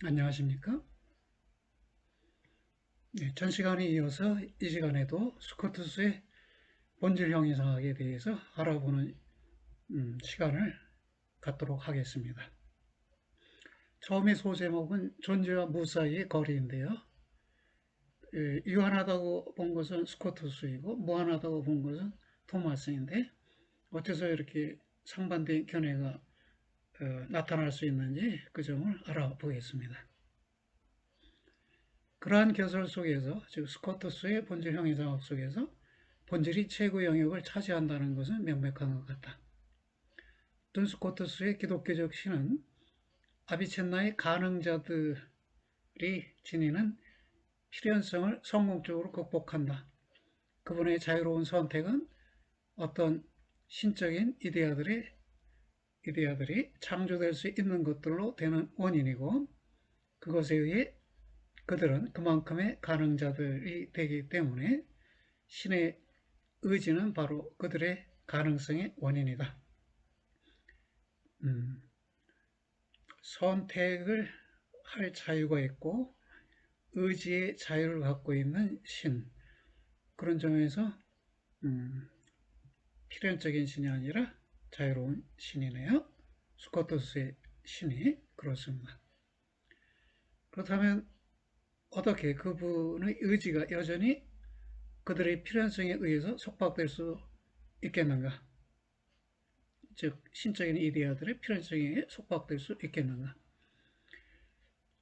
안녕하십니까? 네, 전 시간에 이어서 이 시간에도 스코투스의 본질 형이상학에 대해서 알아보는 시간을 갖도록 하겠습니다. 처음의 소제목은 존재와 무 사이의 거리인데요. 유한하다고 본 것은 스코투스이고 무한하다고 본 것은 토마스인데 어째서 이렇게 상반된 견해가 나타날 수 있는지 그 점을 알아보겠습니다. 그러한 개설 속에서 즉 스코투스의 본질 형이상학 속에서 본질이 최고 영역을 차지한다는 것은 명백한 것 같다. 돈 스코투스의 기독교적 신은 아비첸나의 가능자들이 지니는 필연성을 성공적으로 극복한다. 그분의 자유로운 선택은 어떤 신적인 이데아들이 창조될 수 있는 것들로 되는 원인이고 그것에 의해 그들은 그만큼의 가능자들이 되기 때문에 신의 의지는 바로 그들의 가능성의 원인이다. 선택을 할 자유가 있고 의지의 자유를 갖고 있는 신, 그런 점에서 필연적인 신이 아니라 자유로운 신이네요. 스코투스의 신이 그렇습니다. 그렇다면 어떻게 그분의 의지가 여전히 그들의 필연성에 의해서 속박될 수 있겠는가? 즉 신적인 이데아들의 필연성에 속박될 수 있겠는가?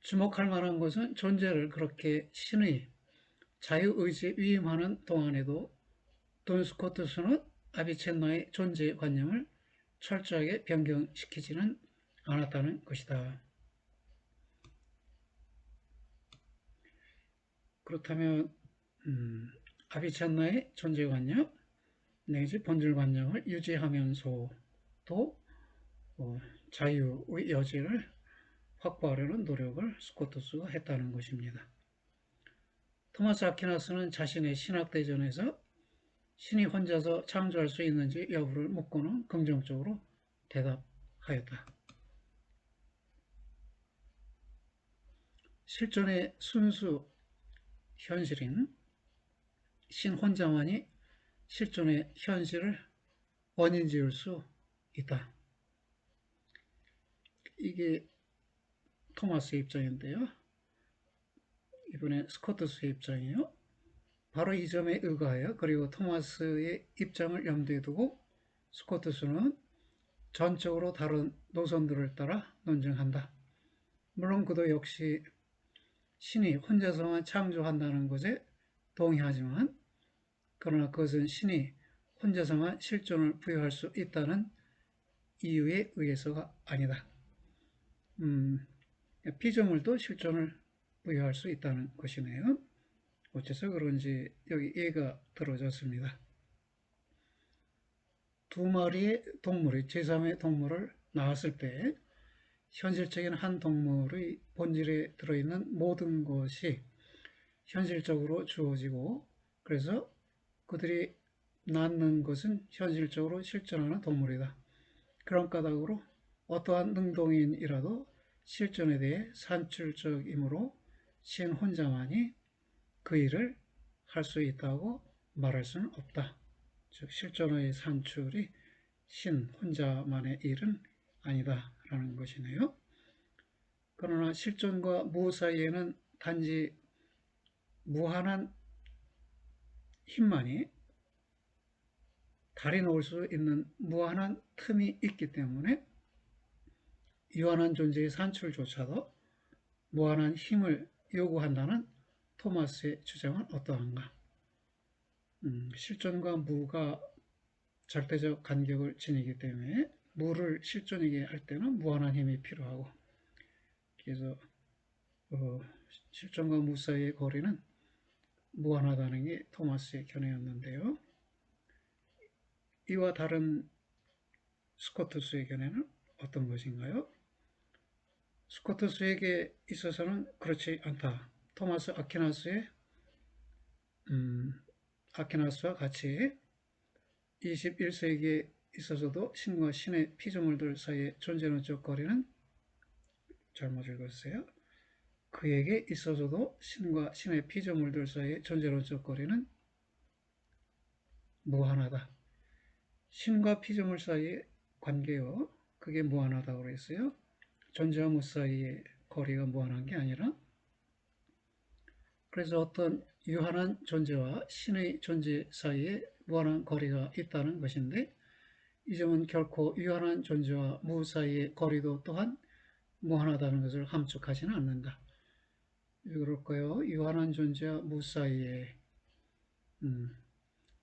주목할 만한 것은 존재를 그렇게 신의 자유의지에 위임하는 동안에도 돈 스코투스는 아비첸나의 존재관념을 철저하게 변경시키지는 않았다는 것이다. 그렇다면 아비첸나의 존재관념 내지 본질관념을 유지하면서도 자유의 여지를 확보하려는 노력을 스코투스가 했다는 것입니다. 토마스 아퀴나스는 자신의 신학대전에서 신이 혼자서 창조할 수 있는지 여부를 묻고는 긍정적으로 대답하였다. 실존의 순수 현실인 신 혼자만이 실존의 현실을 원인 지을 수 있다. 이게 토마스의 입장인데요. 이번에 스코투스의 입장이에요. 바로 이 점에 의거하여 그리고 토마스의 입장을 염두에 두고 스코투스는 전적으로 다른 노선들을 따라 논증한다. 물론 그도 역시 신이 혼자서만 창조한다는 것에 동의하지만 그러나 그것은 신이 혼자서만 실존을 부여할 수 있다는 이유에 의해서가 아니다. 피조물도 실존을 부여할 수 있다는 것이네요. 어째서 그런지 여기 예가 들어졌습니다. 두 마리의 동물이 제3의 동물을 낳았을 때 현실적인 한 동물의 본질에 들어있는 모든 것이 현실적으로 주어지고 그래서 그들이 낳는 것은 현실적으로 실존하는 동물이다. 그런 까닭으로 어떠한 능동인이라도 실존에 대해 산출적이므로 신 혼자만이 그 일을 할 수 있다고 말할 수는 없다. 즉 실존의 산출이 신 혼자만의 일은 아니다라는 것이네요. 그러나 실존과 무 사이에는 단지 무한한 힘만이 달이 놓을 수 있는 무한한 틈이 있기 때문에 유한한 존재의 산출조차도 무한한 힘을 요구한다는 토마스의 주장은 어떠한가? 실존과 무가 절대적 간격을 지니기 때문에 무를 실존이게 할 때는 무한한 힘이 필요하고 그래서 실존과 무 사이의 거리는 무한하다는 게 토마스의 견해였는데요. 이와 다른 스코투스의 견해는 어떤 것인가요? 스코투스에게 있어서는 그렇지 않다. 토마스 아퀴나스와 같이 21세기에 있어서도 신과 신의 피조물들 사이의 존재론적 거리는 잘못 읽었어요. 그에게 있어서도 신과 신의 피조물들 사이의 존재론적 거리는 무한하다. 신과 피조물 사이의 관계요. 그게 무한하다고 그랬어요. 존재와 무 사이의 거리가 무한한 게 아니라, 그래서 어떤 유한한 존재와 신의 존재 사이에 무한한 거리가 있다는 것인데, 이 점은 결코 유한한 존재와 무 사이의 거리도 또한 무한하다는 것을 함축하지는 않는다. 왜 그럴까요? 유한한 존재와 무 사이에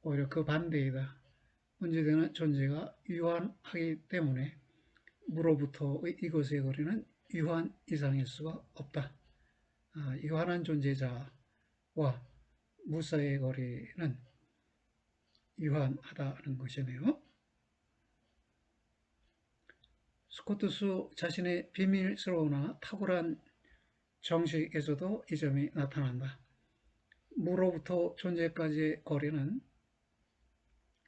오히려 그 반대이다. 문제되는 존재가 유한하기 때문에 무로부터의 이것의 거리는 유한 이상일 수가 없다. 유한한 존재자와 무 사이의 거리는 유한하다는 것이네요. 스코트스 자신의 비밀스러우나 탁월한 정식에서도 이 점이 나타난다. 무로부터 존재까지의 거리는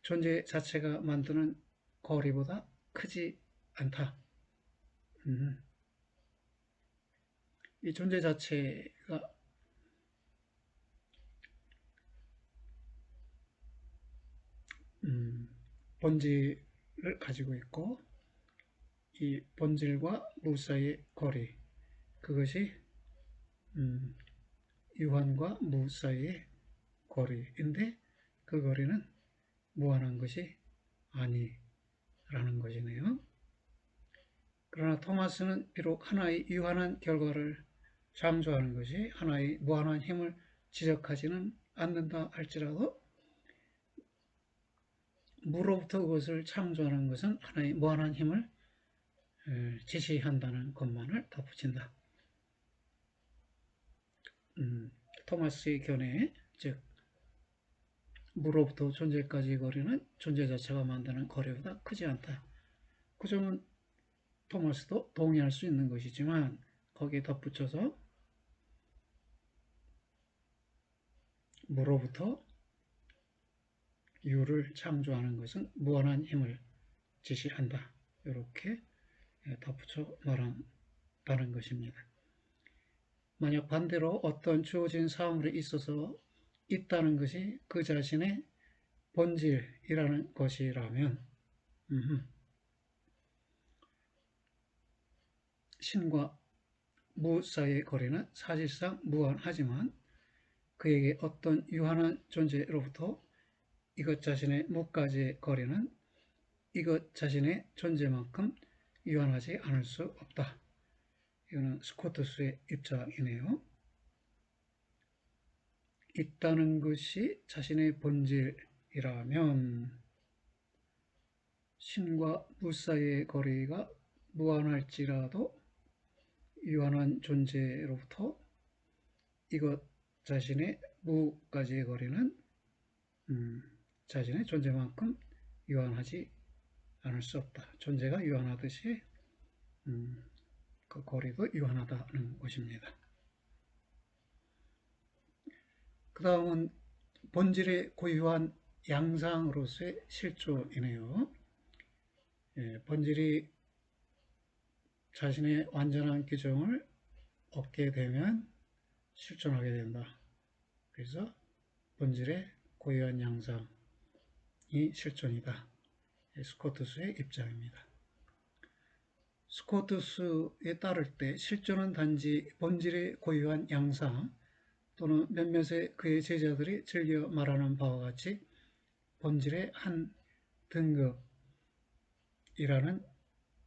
존재 자체가 만드는 거리보다 크지 않다. 이 존재 자체가 본질을 가지고 있고, 이 본질과 무 사이의 거리, 그것이 유한과 무 사이의 거리인데, 그 거리는 무한한 것이 아니라는 것이네요. 그러나 토마스는 비록 하나의 유한한 결과를 창조하는 것이 하나의 무한한 힘을 지적하지는 않는다 할지라도, 무로부터 그것을 창조하는 것은 하나의 무한한 힘을 지시한다는 것만을 덧붙인다. 토마스의 견해, 즉 무로부터 존재까지의 거리는 존재 자체가 만드는 거리보다 크지 않다. 그 점은 토마스도 동의할 수 있는 것이지만, 거기에 덧붙여서 무로부터 유를 창조하는 것은 무한한 힘을 지시한다. 이렇게 덧붙여 말한다는 것입니다. 만약 반대로 어떤 주어진 사물에 있어서 있다는 것이 그 자신의 본질이라는 것이라면, 신과 무 사이의 거리는 사실상 무한하지만, 그에게 어떤 유한한 존재로부터 이것 자신의 무까지의 거리는 이것 자신의 존재만큼 유한하지 않을 수 없다. 이거는 스코트스의 입장이네요. 있다는 것이 자신의 본질이라면 신과 무 사이의 거리가 무한할지라도 유한한 존재로부터 이것 자신의 무까지의 거리는 자신의 존재만큼 유한하지 않을 수 없다. 존재가 유한하듯이 그 거리도 유한하다는 것입니다. 그 다음은 본질의 고유한 양상으로서의 실존이네요. 본질이 자신의 완전한 규정을 얻게 되면 실존하게 된다. 그래서 본질의 고유한 양상이 실존이다. 스코트스의 입장입니다. 스코트스에 따를 때 실존은 단지 본질의 고유한 양상, 또는 몇몇의 그의 제자들이 즐겨 말하는 바와 같이 본질의 한 등급이라는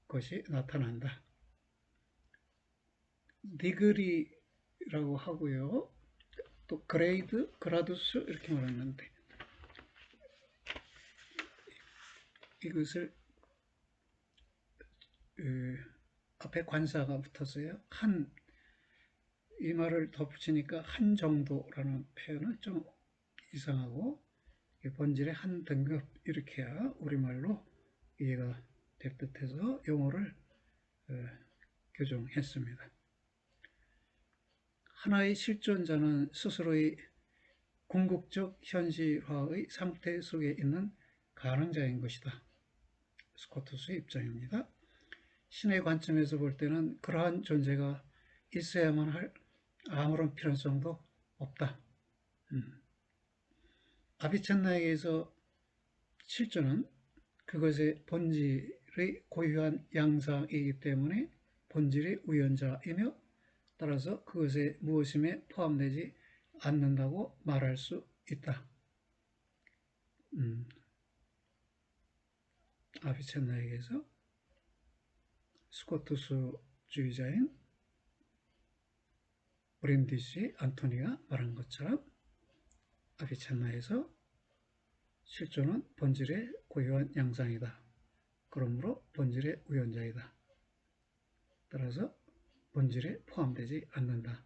것이 나타난다. 디그리라고 하고요. 또 그레이드, 그라두스 이렇게 말하는데, 이것을 앞에 관사가 붙었어요. 이 말을 덧붙이니까 한 정도라는 표현은 좀 이상하고, 본질의 한 등급 이렇게 해야 우리말로 이해가 될 듯해서 용어를 교정했습니다. 하나의 실존자는 스스로의 궁극적 현실화의 상태 속에 있는 가능자인 것이다. 스코트스의 입장입니다. 신의 관점에서 볼 때는 그러한 존재가 있어야만 할 아무런 필연성도 없다. 아비찬나에게서 실존은 그것의 본질의 고유한 양상이기 때문에 본질의 우연자이며 따라서 그것의 무엇임에 포함되지 않는다고 말할 수 있다. 아비찬나에게서 스코투스주의자인 브린디시 안토니가 말한 것처럼 아비찬나에서 실존은 본질의 고유한 양상이다. 그러므로 본질의 우연자이다. 따라서 본질에 포함되지 않는다.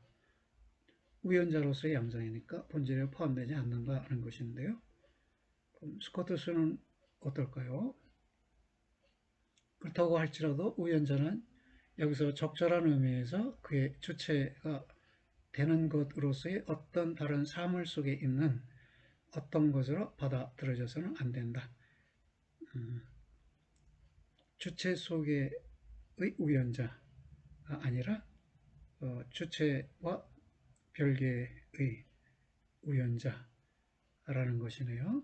우연자로서의 양상이니까 본질에 포함되지 않는다는 것인데요. 그럼 스코투스는 어떨까요? 그렇다고 할지라도 우연자는 여기서 적절한 의미에서 그의 주체가 되는 것으로서의 어떤 다른 사물 속에 있는 어떤 것으로 받아들여져서는 안 된다. 주체 속의 우연자가 아니라 주체와 별개의 우연자라는 것이네요.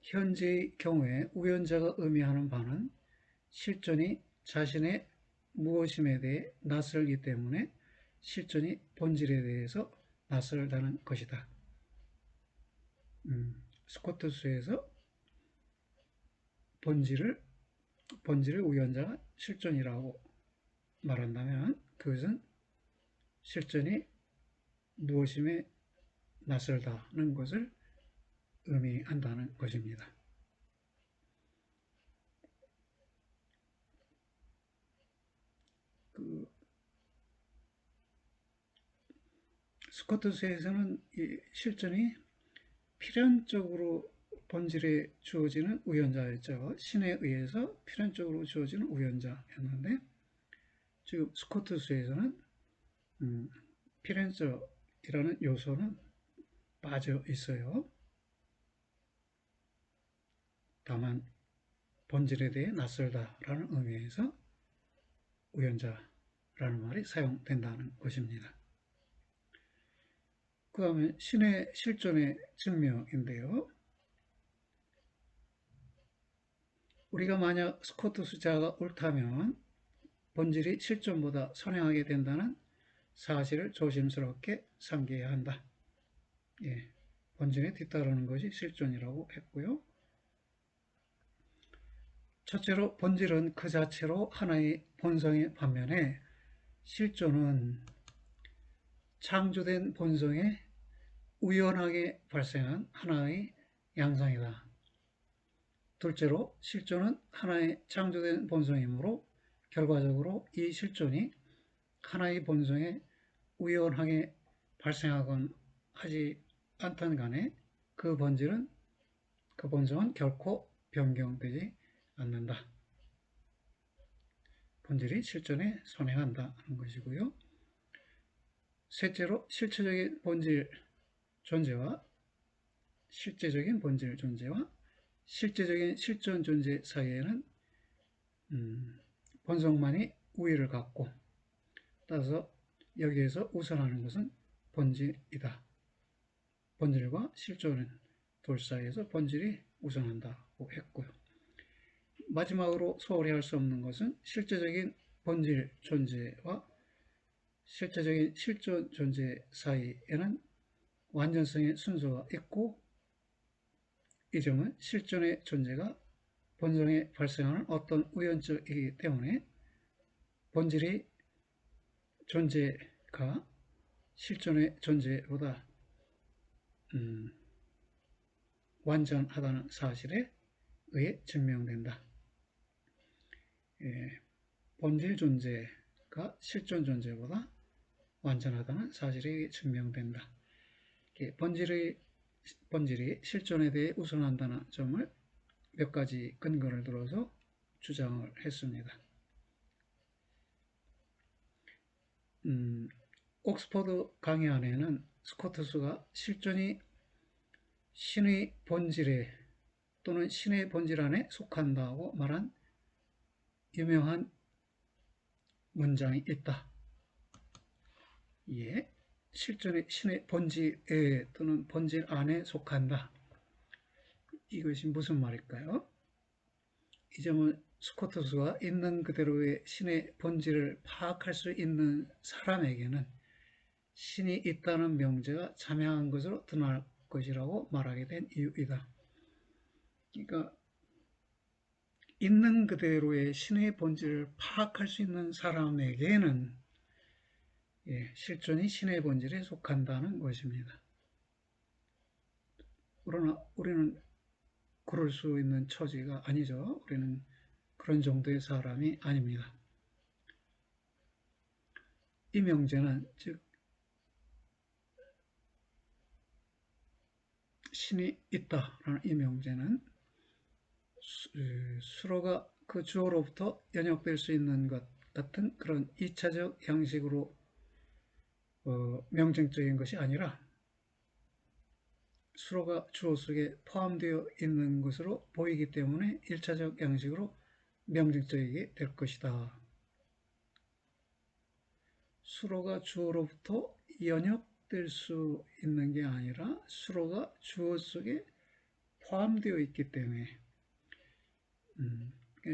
현재의 경우에 우연자가 의미하는 바는 실존이 자신의 무엇임에 대해 낯설기 때문에 실존이 본질에 대해서 낯설다는 것이다. 스코투스에서 본질의 우연자가 실존이라고 말한다면 그것은 실존이 무엇임에 낯설다는 것을 의미한다는 것입니다. 스코투스에서는 이 실존이 필연적으로 본질에 주어지는 우연자였죠. 신에 의해서 필연적으로 주어지는 우연자였는데 지금 스코투스에서는 필연적이라는 요소는 빠져 있어요. 다만 본질에 대해 낯설다라는 의미에서 우연자라는 말이 사용된다는 것입니다. 그 다음에 신의 실존의 증명인데요. 우리가 만약 스코투스자가 옳다면 본질이 실존보다 선행하게 된다는 사실을 조심스럽게 삼겨야 한다. 예, 본질에 뒤따르는 것이 실존이라고 했고요. 첫째로 본질은 그 자체로 하나의 본성의 반면에 실존은 창조된 본성에 우연하게 발생한 하나의 양상이다. 둘째로 실존은 하나의 창조된 본성이므로 결과적으로 이 실존이 하나의 본성에 우연하게 발생하건 하지 않던 간에 그 본성은 결코 변경되지 않는다. 본질이 실존에 선행한다는 것이고요. 셋째로 실체적인 본질 존재와 실제적인 본질 존재와 실제적인 실존 존재 사이에는 본성만이 우위를 갖고 따라서 여기에서 우선하는 것은 본질이다. 본질과 실존 둘 사이에서 본질이 우선한다고 했고요. 마지막으로 소홀히 할 수 없는 것은 실제적인 본질 존재와 실제적인 실존 존재 사이에는 완전성의 순서가 있고 이 점은 실존의 존재가 본성에 발생하는 어떤 우연적이기 때문에 본질의 존재가 실존의 존재보다 완전하다는 사실에 의해 증명된다. 본질 존재가 실존 존재보다 완전하다는 사실에 의해 증명된다. 본질이 실존에 대해 우선한다는 점을 몇 가지 근거를 들어서 주장을 했습니다. 옥스퍼드 강의 안에는 스코투스가 실존이 신의 본질에 또는 신의 본질 안에 속한다고 말한 유명한 문장이 있다. 예, 실존의 신의 본질에 또는 본질 안에 속한다. 이것이 무슨 말일까요? 이 점은 스코투스가 있는 그대로의 신의 본질을 파악할 수 있는 사람에게는 신이 있다는 명제가 자명한 것으로 드러날 것이라고 말하게 된 이유이다. 그러니까 있는 그대로의 신의 본질을 파악할 수 있는 사람에게는 실존이 신의 본질에 속한다는 것입니다. 그러나 우리는 그럴 수 있는 처지가 아니죠. 우리는 그런 정도의 사람이 아닙니다. 이 명제는 즉 신이 있다라는 이 명제는 수로가 그 주어로부터 연역될 수 있는 것 같은 그런 2차적 양식으로 명쟁적인 것이 아니라 수로가 주어 속에 포함되어 있는 것으로 보이기 때문에 1차적 양식으로 명쟁적이게 될 것이다. 수로가 주어로부터 연역될 수 있는 게 아니라 수로가 주어 속에 포함되어 있기 때문에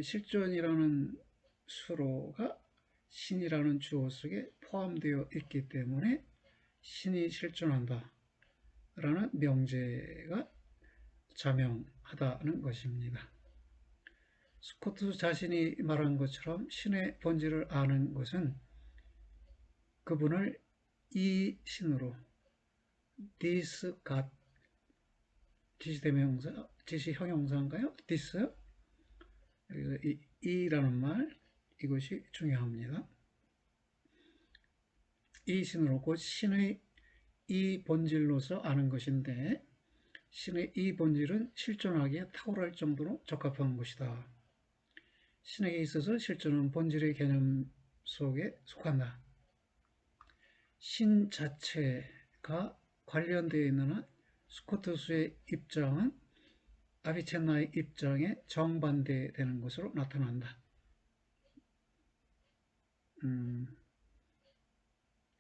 실존이라는 수로가 신이라는 주어 속에 포함되어 있기 때문에 신이 실존한다 라는 명제가 자명하다는 것입니다. 스코트 자신이 말한 것처럼 신의 본질을 아는 것은 그분을 이 신으로 this God 지시대명사, 지시형용사인가요? this 그래서 이라는 말 이것이 중요합니다. 이 신으로 곧 신의 이 본질로서 아는 것인데 신의 이 본질은 실존하기에 탁월할 정도로 적합한 것이다. 신에게 있어서 실존은 본질의 개념 속에 속한다. 신 자체가 관련되어 있는 한 스코투스의 입장은 아비첸나의 입장에 정반대되는 것으로 나타난다.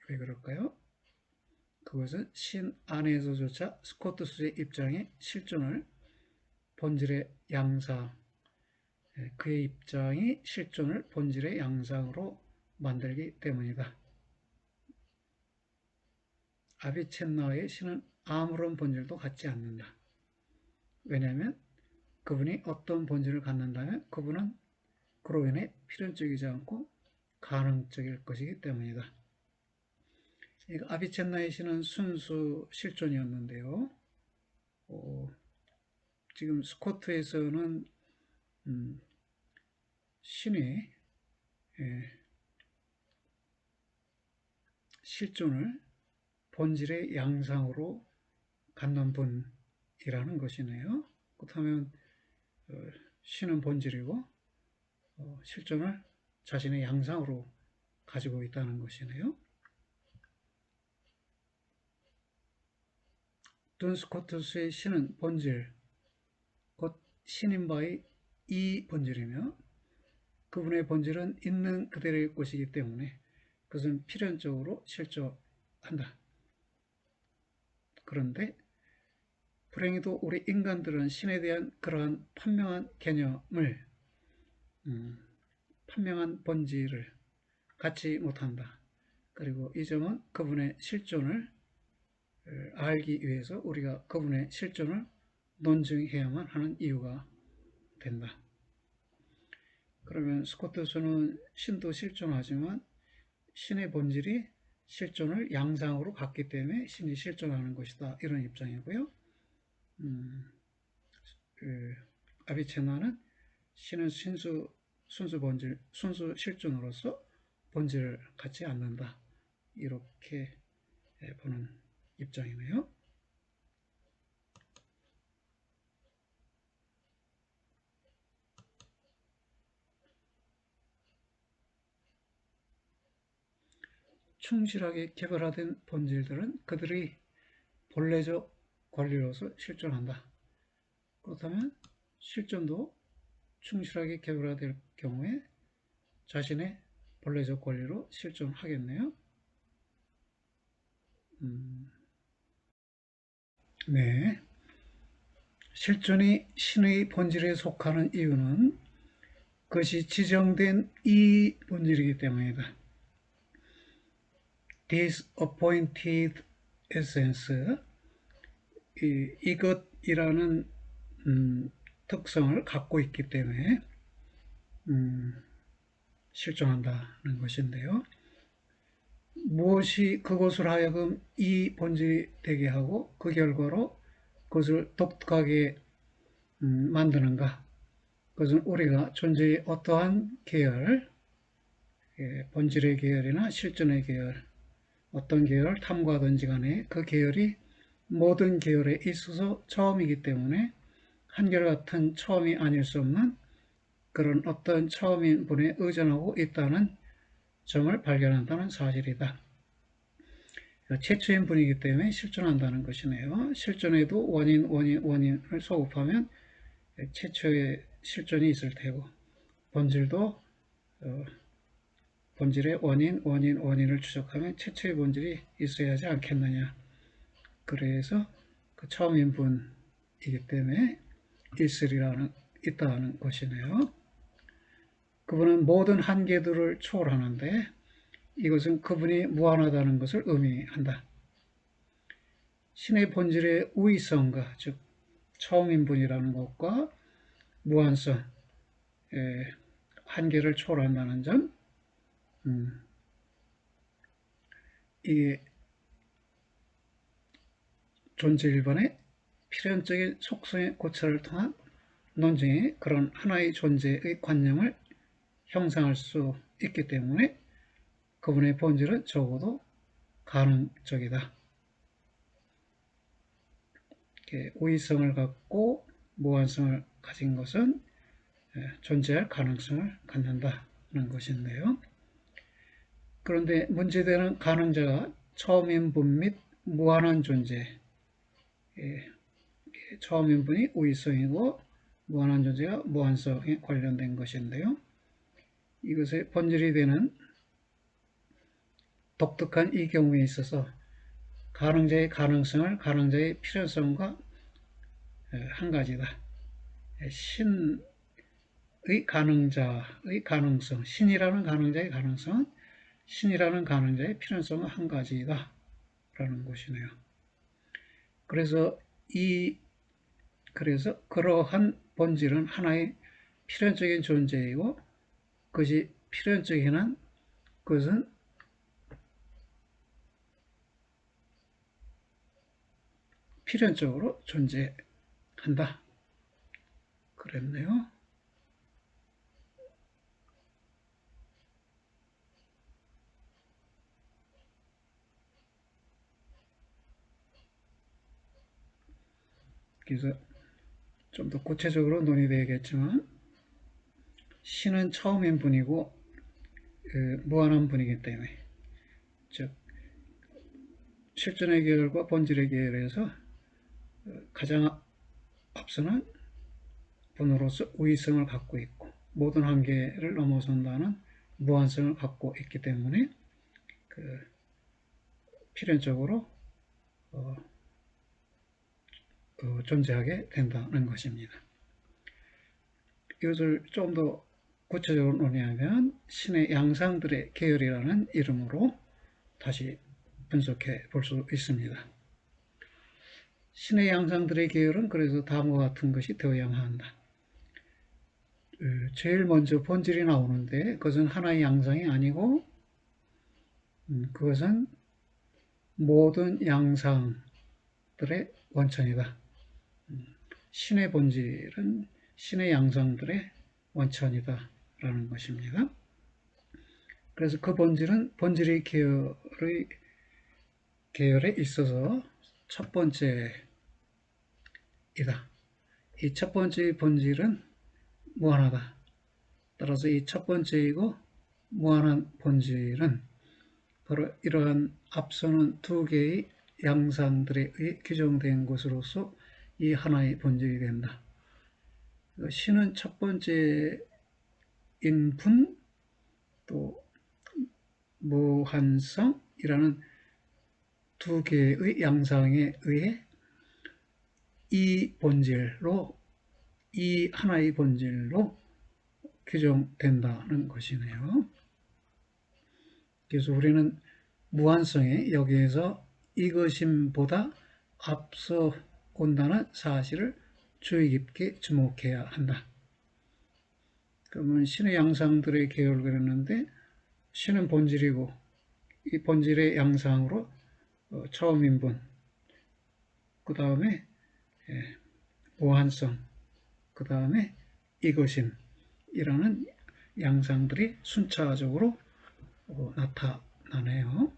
왜 그럴까요? 그것은 신 안에서조차 스코투스의 입장에 실존을 본질의 양상, 그의 입장이 실존을 본질의 양상으로 만들기 때문이다. 아비첸나의 신은 아무런 본질도 갖지 않는다. 왜냐하면 그분이 어떤 본질을 갖는다면 그분은 그로 인해 필연적이지 않고 가능적일 것이기 때문이다. 아비첸나의 신은 순수 실존이었는데요. 지금 스코트에서는 신이 실존을 본질의 양상으로 갖는 분이라는 것이네요. 그렇다면 신은 본질이고 실존을 자신의 양상으로 가지고 있다는 것이네요. 돈 스코투스의 신은 본질, 곧 신인 바의 이 본질이며 그분의 본질은 있는 그대로의 것이기 때문에 그것은 필연적으로 실존한다. 그런데 불행히도 우리 인간들은 신에 대한 그러한 판명한 개념을 판명한 본질을 갖지 못한다. 그리고 이 점은 그분의 실존을 알기 위해서 우리가 그분의 실존을 논증해야만 하는 이유가 된다. 그러면 스코트스는 신도 실존하지만 신의 본질이 실존을 양상으로 갖기 때문에 신이 실존하는 것이다. 이런 입장이고요. 아비체나는 신은 순수 본질, 순수 실존으로서 본질을 갖지 않는다. 이렇게 보는 입장이네요. 충실하게 개발화된 본질들은 그들의 본래적 권리로서 실존한다. 그렇다면 실존도 충실하게 개발화될 경우에 자신의 본래적 권리로 실존하겠네요. 네. 실존이 신의 본질에 속하는 이유는 그것이 지정된 이 본질이기 때문이다. disappointed essence, 이것이라는 특성을 갖고 있기 때문에 실존한다는 것인데요. 무엇이 그것을 하여금 이 본질이 되게 하고 그 결과로 그것을 독특하게 만드는가? 그것은 우리가 존재의 어떠한 계열, 본질의 계열이나 실존의 계열, 어떤 계열을 탐구하든지 간에 그 계열이 모든 계열에 있어서 처음이기 때문에 한결같은 처음이 아닐 수 없는 그런 어떤 처음인 분에 의존하고 있다는 점을 발견한다는 사실이다. 최초인 분이기 때문에 실존한다는 것이네요. 실존에도 원인을 소급하면 최초의 실존이 있을 테고, 본질도 본질의 원인을 추적하면 최초의 본질이 있어야 하지 않겠느냐. 그래서 그 처음인 분이기 때문에 있다는 것이네요. 그분은 모든 한계들을 초월하는데 이것은 그분이 무한하다는 것을 의미한다. 신의 본질의 우위성과 즉 처음인 분이라는 것과 무한성, 한계를 초월한다는 점, 이게 존재 일반의 필연적인 속성의 고찰을 통한 논증이 그런 하나의 존재의 관념을 형성할 수 있기 때문에 그분의 본질은 적어도 가능적이다. 우위성을 갖고 무한성을 가진 것은 존재할 가능성을 갖는다는 것인데요. 그런데 문제되는 가능자가 처음인분 및 무한한 존재, 처음인분이 우위성이고 무한한 존재가 무한성에 관련된 것인데요. 이것의 본질이 되는 독특한 이 경우에 있어서 가능자의 가능성을 가능자의 필요성과 한 가지다. 신의 가능자의 가능성, 신이라는 가능자의 가능성은 신이라는 가능자의 필연성은 한 가지이다 라는 것이네요. 그래서 그러한 본질은 하나의 필연적인 존재이고 그것이 필연적인 한 그것은 필연적으로 존재한다. 그랬네요. 그래서 좀 더 구체적으로 논의되겠지만 신은 처음인 분이고 무한한 분이기 때문에 즉 실존의 계열과 본질의 계열에서 가장 앞서는 분으로서 우위성을 갖고 있고 모든 한계를 넘어선다는 무한성을 갖고 있기 때문에 필연적으로 존재하게 된다는 것입니다. 이것을 좀 더 구체적으로 논의하면 신의 양상들의 계열이라는 이름으로 다시 분석해 볼 수 있습니다. 신의 양상들의 계열은 그래서 다음과 같은 것이 되어야만 한다. 제일 먼저 본질이 나오는데 그것은 하나의 양상이 아니고 그것은 모든 양상들의 원천이다. 신의 본질은 신의 양상들의 원천이다 라는 것입니다. 그래서 그 본질은 본질의 계열에 있어서 첫 번째이다. 이 첫 번째의 본질은 무한하다. 따라서 이 첫 번째이고 무한한 본질은 바로 이러한 앞서는 두 개의 양상들에 의해 규정된 것으로서 이 하나의 본질이 된다. 신은 첫 번째인 분, 또 무한성이라는 두 개의 양상에 의해 이 본질로, 이 하나의 본질로 규정된다는 것이네요. 그래서 우리는 무한성에 여기에서 이것임보다 앞서 온다는 사실을 주의 깊게 주목해야 한다. 그러면 신의 양상들의 계율을 그렸는데, 신은 본질이고 이 본질의 양상으로 처음인분, 그 다음에 무한성, 그 다음에 이것임이라는 양상들이 순차적으로 나타나네요.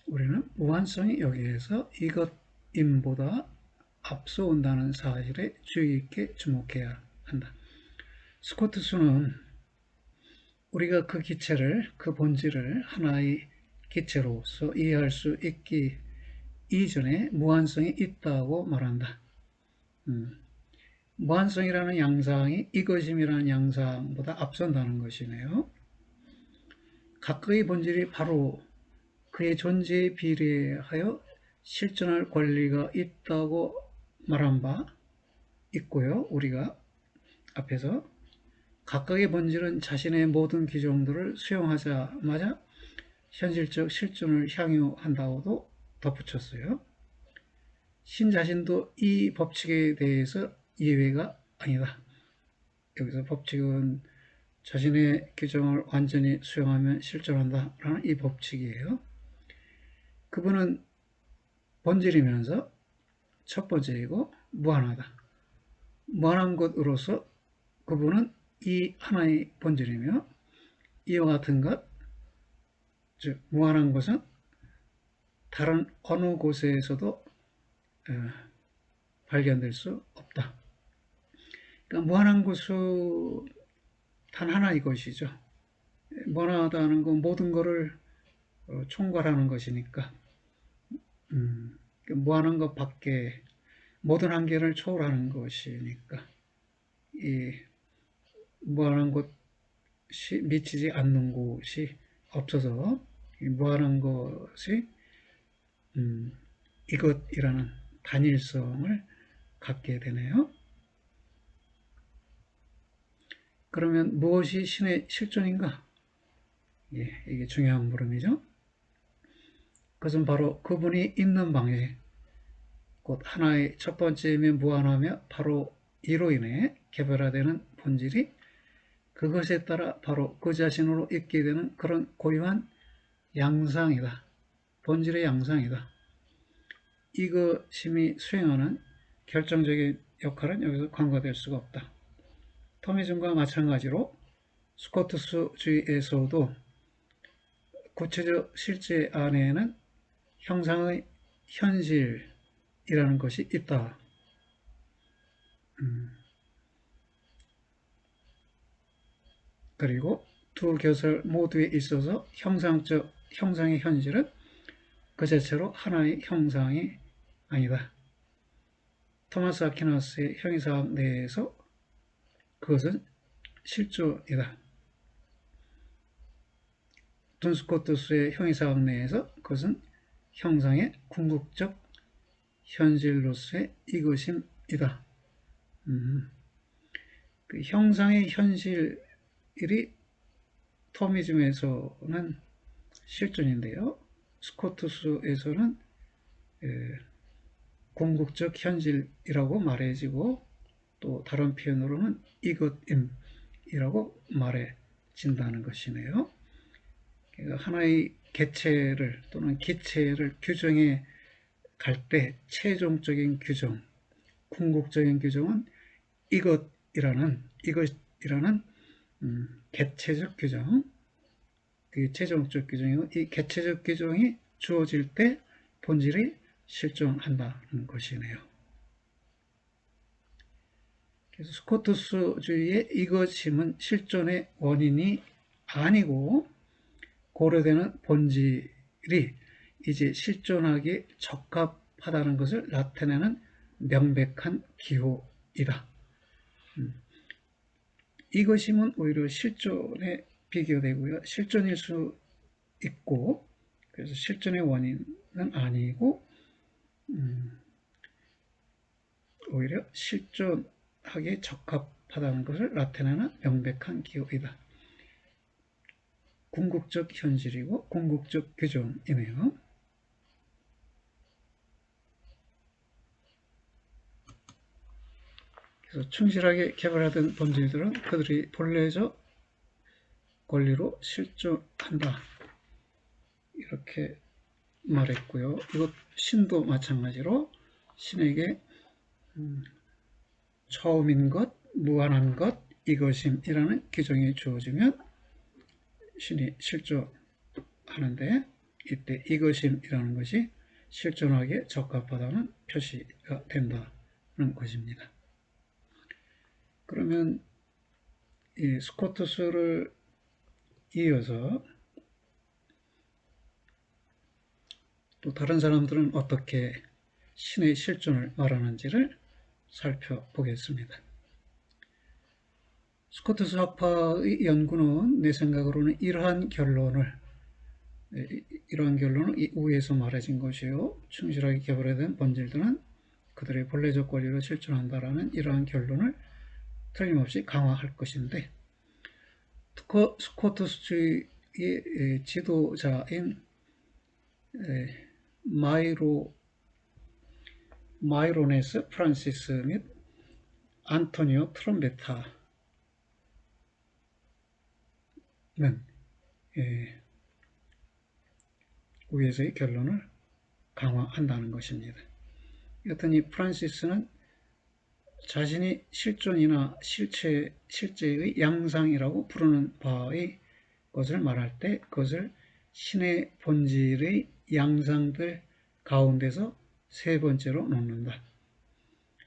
우리는 무한성이 여기에서 이것임보다 앞서 온다는 사실에 주의 있게 주목해야 한다. 스코트스는 우리가 그 기체를, 그 본질을 하나의 기체로서 이해할 수 있기 이전에 무한성이 있다고 말한다. 무한성이라는 양상이 이것임이라는 양상보다 앞선다는 것이네요. 각각의 본질이 바로 그의 존재에 비례하여 실존할 권리가 있다고 말한 바 있고요. 우리가 앞에서 각각의 본질은 자신의 모든 기종들을 수용하자마자 현실적 실존을 향유한다고도 덧붙였어요. 신 자신도 이 법칙에 대해서 예외가 아니다. 여기서 법칙은 자신의 규정을 완전히 수용하면 실존한다 라는 이 법칙이에요. 그분은 본질이면서 첫 번째이고 무한하다. 무한한 것으로서 그분은 이 하나의 본질이며, 이와 같은 것, 즉 무한한 것은 다른 어느 곳에서도 발견될 수 없다. 그러니까 무한한 것은 단 하나의 것이죠. 무한하다는 건 모든 것을 총괄하는 것이니까, 무한한 것 밖에 모든 한계를 초월하는 것이니까, 이 무한한 것이 미치지 않는 곳이 없어서 무한한 것이 이것이라는 단일성을 갖게 되네요. 그러면 무엇이 신의 실존인가? 이게 중요한 물음이죠. 그것은 바로 그분이 있는 방식, 곧 하나의 첫 번째이며 무한하며 바로 이로 인해 개별화되는 본질이 그것에 따라 바로 그 자신으로 있게 되는 그런 고유한 양상이다. 본질의 양상이다. 이것임이 수행하는 결정적인 역할은 여기서 간과될 수가 없다. 토미즘과 마찬가지로 스코트스주의에서도 구체적 실제 안에는 형상의 현실이라는 것이 있다. 그리고 두 교설 모두에 있어서 형상의 현실은 그 자체로 하나의 형상이 아니다. 토마스 아퀴나스의 형이사학 내에서 그것은 실존이다. 둔 스코트스의 형이사학 내에서 그것은 형상의 궁극적 현실로서의 이것임이다. 그 형상의 현실이 토미즘에서는 실존인데요. 스코트스에서는 궁극적 현실이라고 말해지고, 또 다른 표현으로는 이것임이라고 말해진다는 것이네요. 그러니까 하나의 개체를 또는 기체를 규정해 갈 때 최종적인 규정, 궁극적인 규정은 이것이라는 개체적 규정, 그게 최종적 규정이고, 이 개체적 규정이 주어질 때 본질이 실존한다는 것이네요. 그래서 스코트스주의의 이것임은 실존의 원인이 아니고 고려되는 본질이 이제 실존하기 적합하다는 것을 나타내는 명백한 기호이다. 이것임은 오히려 실존의 비교되고요. 실존일 수 있고, 그래서 실존의 원인은 아니고 오히려 실존하기에 적합하다는 것을 나타내는 명백한 기호이다. 궁극적 현실이고 궁극적 규정이네요. 그래서 충실하게 개발하던 본질들은 그들이 본래적 권리로 실존한다. 이렇게 말했고요. 이것 신도 마찬가지로 신에게 처음인 것, 무한한 것, 이것임이라는 규정이 주어지면 신이 실존하는데 이때 이것임이라는 것이 실존하기에 적합하다는 표시가 된다는 것입니다. 그러면 이 스코투스를 이어서 또 다른 사람들은 어떻게 신의 실존을 말하는지를 살펴보겠습니다. 스코투스 학파의 연구는 내 생각으로는 이러한 결론을 이 위에서 말해진 것이요. 충실하게 개발된 본질들은 그들의 본래적 권리로 실존한다라는 이러한 결론을 틀림없이 강화할 것인데 스코투스주의의 지도자인 마이로네스 프란시스 및 안토니오 트롬베타는 위에서의 결론을 강화한다는 것입니다. 여튼 이 프란시스는 자신이 실존이나 실제의 양상이라고 부르는 바의 것을 말할 때 그것을 신의 본질의 양상들 가운데서 세 번째로 놓는다.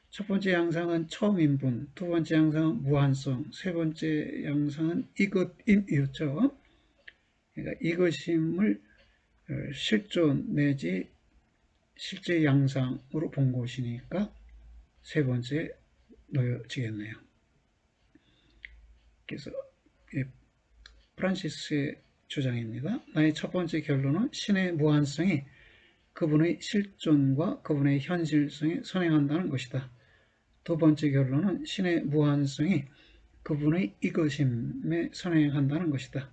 첫 번째 양상은 처음인분, 두 번째 양상은 무한성, 세 번째 양상은 이것임이었죠. 그러니까 이것임을 실존 내지 실제 양상으로 본 것이니까 세 번째 놓여지겠네요. 그래서 프란시스의 주장입니다. 나의 첫 번째 결론은 신의 무한성이 그분의 실존과 그분의 현실성에 선행한다는 것이다. 두 번째 결론은 신의 무한성이 그분의 이것임에 선행한다는 것이다.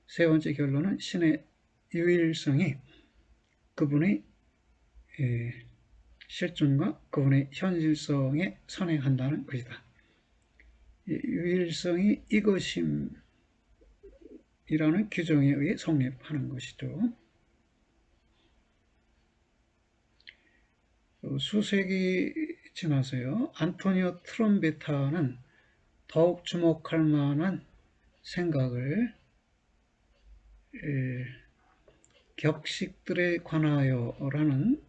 세 번째 결론은 신의 유일성이 그분의 실존과 그분의 현실성에 선행한다는 것이다. 유일성이 이것임이라는 규정에 의해 성립하는 것이죠. 수세기 지나서요. 안토니오 트롬베타는 더욱 주목할 만한 생각을 격식들에 관하여라는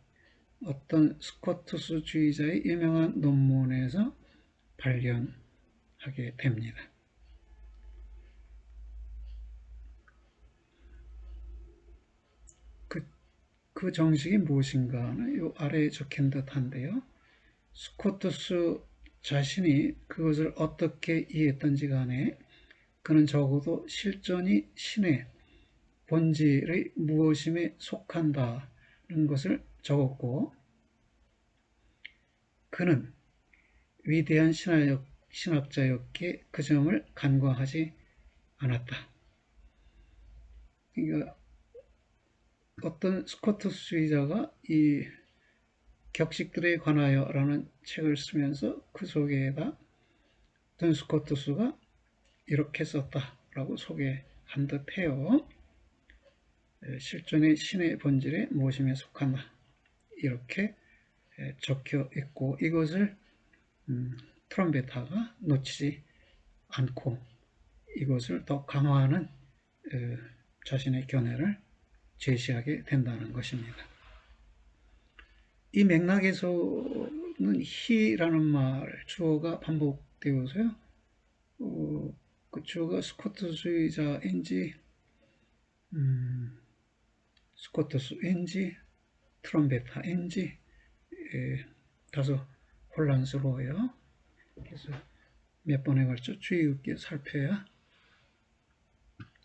어떤 스코투스주의자의 유명한 논문에서 발견하게 됩니다. 그 정식이 무엇인가는 이 아래에 적힌 듯한데요. 스코투스 자신이 그것을 어떻게 이해했던지 간에 그는 적어도 실존이 신의 본질의 무엇임에 속한다는 것을 적었고 그는 위대한 신학자였기에 그 점을 간과하지 않았다. 그러니까 어떤 스코투스주의자가 이 격식들에 관하여 라는 책을 쓰면서 그 속에다 던 스코투스가 이렇게 썼다라고 소개한 듯해요. 실존의 신의 본질에 무엇임에 속한다. 이렇게 적혀 있고 이것을 트롬베타가 놓치지 않고 이것을 더 강화하는 자신의 견해를 제시하게 된다는 것입니다. 이 맥락에서는 he라는 말 주어가 반복되어서요. 그 주어가 스코트주의자인지 스코트스인지 트롬베타인지 다소 혼란스러워요. 그래서 몇 번에 걸쳐 주의 깊게 살펴야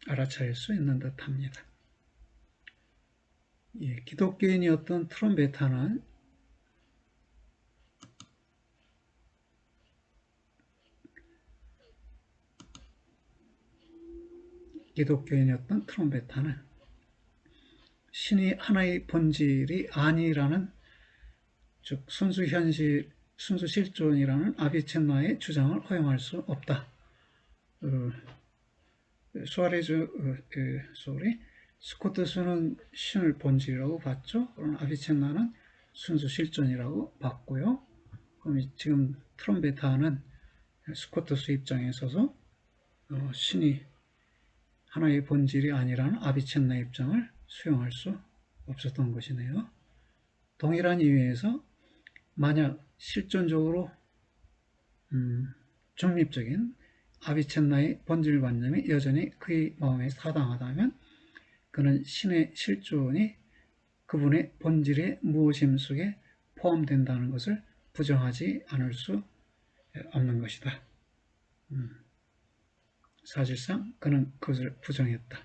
알아차릴 수 있는 듯합니다. 예, 기독교인이었던 트롬베타는 신이 하나의 본질이 아니라는, 즉 순수현실, 순수실존이라는 아비첸나의 주장을 허용할 수 없다. 스코트스는 신을 본질이라고 봤죠. 그러나 아비첸나는 순수실존이라고 봤고요. 그럼 지금 트롬베타는 스코트스 입장에 서서 신이 하나의 본질이 아니라는 아비첸나 입장을 수용할 수 없었던 것이네요. 동일한 이유에서 만약 실존적으로 중립적인 아비첸나의 본질관념이 여전히 그의 마음에 타당하다면 그는 신의 실존이 그분의 본질의 무엇임 속에 포함된다는 것을 부정하지 않을 수 없는 것이다. 사실상 그는 그것을 부정했다.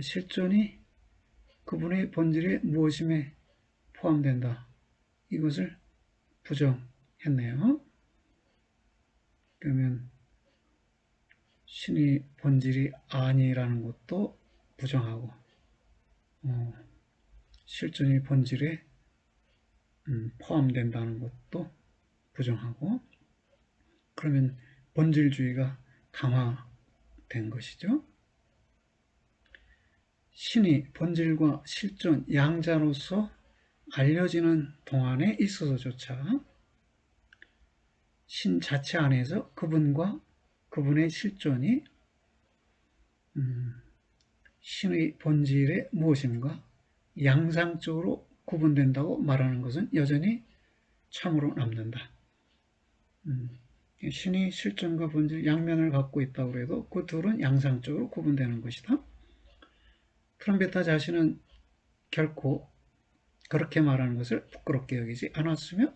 실존이 그분의 본질의 무엇임에 포함된다. 이것을 부정했네요. 그러면 신이 본질이 아니라는 것도 부정하고 실존이 본질에 포함된다는 것도 부정하고, 그러면 본질주의가 강화된 것이죠. 신이 본질과 실존 양자로서 알려지는 동안에 있어서조차 신 자체 안에서 그분과 그분의 실존이 신의 본질의 무엇인가 양상적으로 구분된다고 말하는 것은 여전히 참으로 남는다. 신이 실존과 본질 양면을 갖고 있다고 해도 그 둘은 양상적으로 구분되는 것이다. 트롬베타 자신은 결코 그렇게 말하는 것을 부끄럽게 여기지 않았으며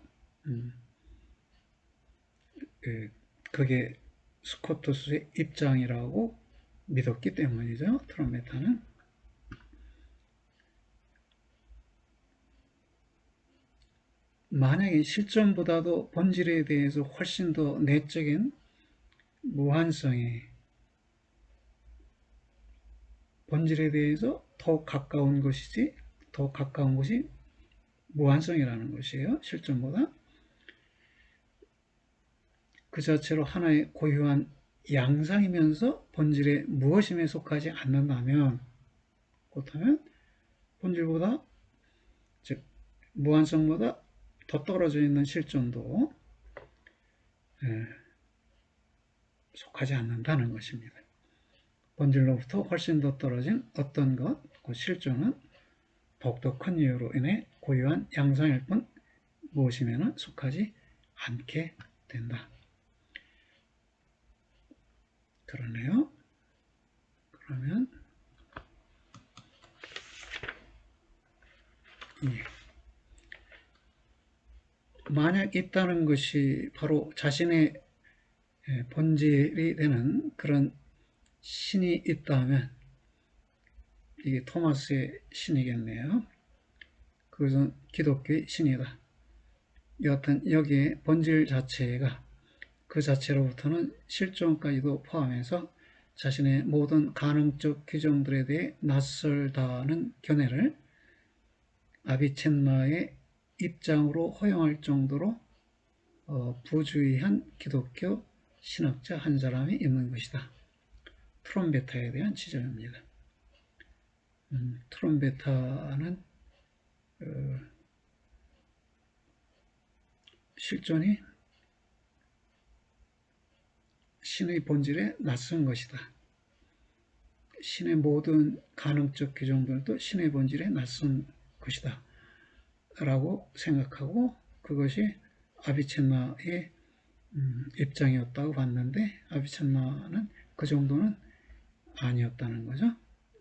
그게 스코투스의 입장이라고 믿었기 때문이죠. 트롬베타는. 만약에 실존보다도 본질에 대해서 훨씬 더 내적인 무한성에, 본질에 대해서 더 가까운 것이지, 더 가까운 것이 무한성이라는 것이에요. 실존보다. 그 자체로 하나의 고유한 양상이면서 본질의 무엇임에 속하지 않는다면, 그렇다면 본질보다, 즉 무한성보다 더 떨어져 있는 실존도 속하지 않는다는 것입니다. 본질로부터 훨씬 더 떨어진 어떤 것, 그 실존은 더욱더 큰 이유로 인해 고유한 양상일 뿐 무엇임에는 속하지 않게 된다. 그러네요. 그러면 만약 있다는 것이 바로 자신의 본질이 되는 그런 신이 있다면 이게 토마스의 신이겠네요. 그것은 기독교의 신이다. 여하튼 여기에 본질 자체가 그 자체로부터는 실존까지도 포함해서 자신의 모든 가능적 규정들에 대해 낯설다는 견해를 아비첸나의 입장으로 허용할 정도로 부주의한 기독교 신학자 한 사람이 있는 것이다. 트롬베타에 대한 지적입니다. 트롬베타는 실존이 신의 본질에 낯선 것이다. 신의 모든 가능적 규정들도 신의 본질에 낯선 것이다. 라고 생각하고 그것이 아비첸나의 입장이었다고 봤는데 아비첸나는 그 정도는 아니었다는 거죠.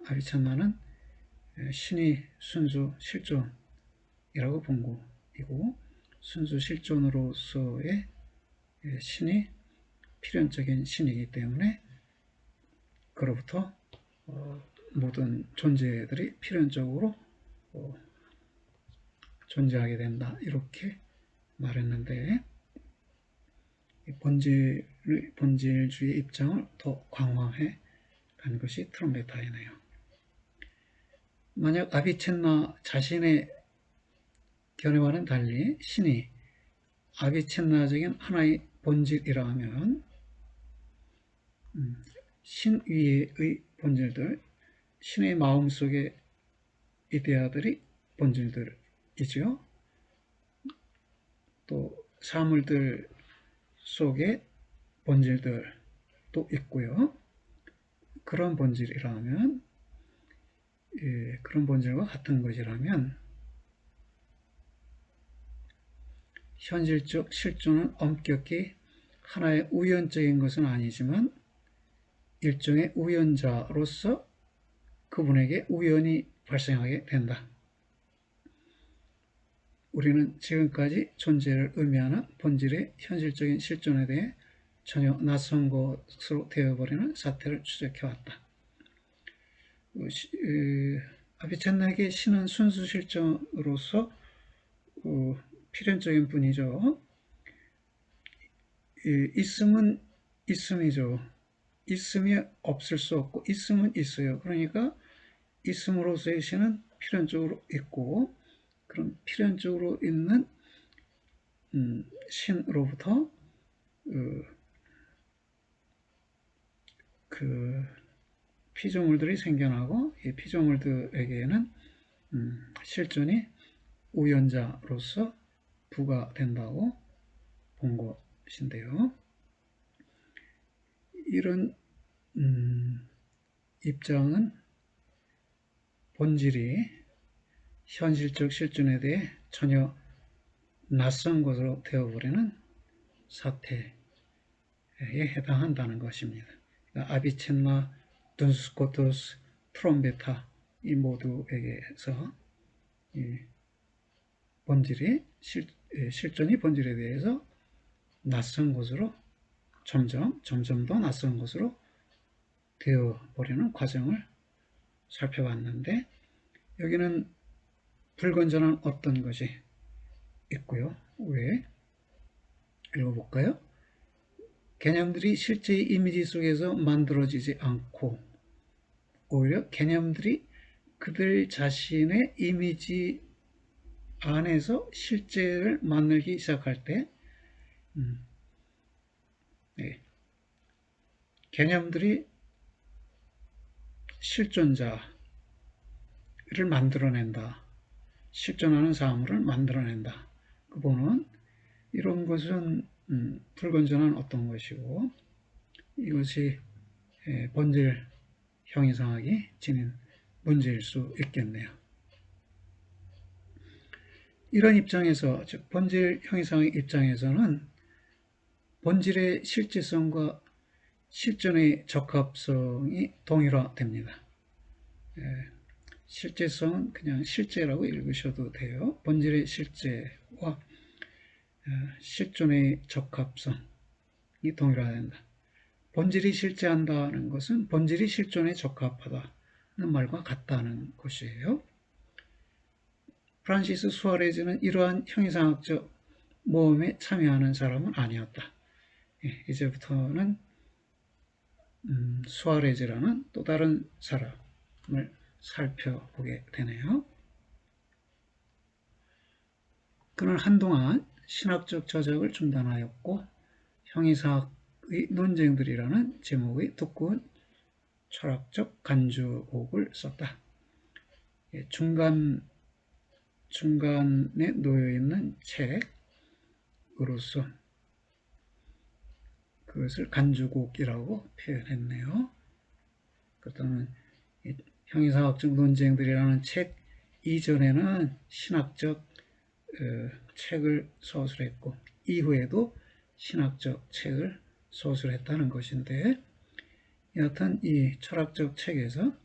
아비첸나는 신이 순수 실존이라고 본 거이고 순수 실존으로서의 신이 필연적인 신이기 때문에 그로부터 모든 존재들이 필연적으로 존재하게 된다. 이렇게 말했는데 본질주의 입장을 더 강화해 간 것이 트롬베타이네요. 만약 아비첸나 자신의 견해와는 달리 신이 아비첸나적인 하나의 본질이라 하면 신 위의 본질들, 신의 마음속의 이데아들이 본질들이죠. 또 사물들 속에 본질들도 있고요. 그런 본질이라면, 그런 본질과 같은 것이라면 현실적 실존은 엄격히 하나의 우연적인 것은 아니지만 일종의 우연자로서 그분에게 우연이 발생하게 된다. 우리는 지금까지 존재를 의미하는 본질의 현실적인 실존에 대해 전혀 낯선 것으로 되어버리는 사태를 추적해왔다. 아비첸나에게 신은 순수 실존으로서 필연적인 분이죠. 있음은 있음이죠. 있음이 없을 수 없고 있음은 있어요. 그러니까 있음으로서의 신은 필연적으로 있고 그런 필연적으로 있는 신으로부터 그 피조물들이 생겨나고 이 피조물들에게는 실존이 우연자로서 부과된다고 본 것인데요. 이런 입장은 본질이 현실적 실존에 대해 전혀 낯선 것으로 되어버리는 사태에 해당한다는 것입니다. 그러니까 아비첸나, 둔스코투스, 트롬베타 이 모두에게서 이 본질이 실존이 본질에 대해서 낯선 것으로 점점 더 낯선 것으로 되어버리는 과정을 살펴봤는데 여기는 불건전한 어떤 것이 있고요. 왜? 읽어볼까요? 개념들이 실제의 이미지 속에서 만들어지지 않고 오히려 개념들이 그들 자신의 이미지 안에서 실제를 만들기 시작할 때 개념들이 실존자를 만들어낸다. 실존하는 사물을 만들어낸다. 그 보는 이런 것은 불건전한 어떤 것이고 이것이 본질 형이상학이 지닌 문제일 수 있겠네요. 이런 입장에서 즉 본질 형이상의 입장에서는 본질의 실제성과 실존의 적합성이 동일화됩니다. 실제성은 그냥 실제라고 읽으셔도 돼요. 본질의 실제와 실존의 적합성이 동일화된다. 본질이 실제한다는 것은 본질이 실존에 적합하다는 말과 같다는 것이에요. 프란시스 수아레즈는 이러한 형이상학적 모험에 참여하는 사람은 아니었다. 이제부터는 수아레즈라는 또 다른 사람을 살펴보게 되네요. 그는 한동안 신학적 저작을 중단하였고 형이상학의 논쟁들이라는 제목의 두꺼운 철학적 간주곡을 썼다. 중간에 놓여있는 책으로서 그것을 간주곡이라고 표현했네요. 그렇다면 형이상학적 논쟁들이라는 책 이전에는 신학적 책을 서술했고 이후에도 신학적 책을 서술했다는 것인데 여하튼 이 철학적 책에서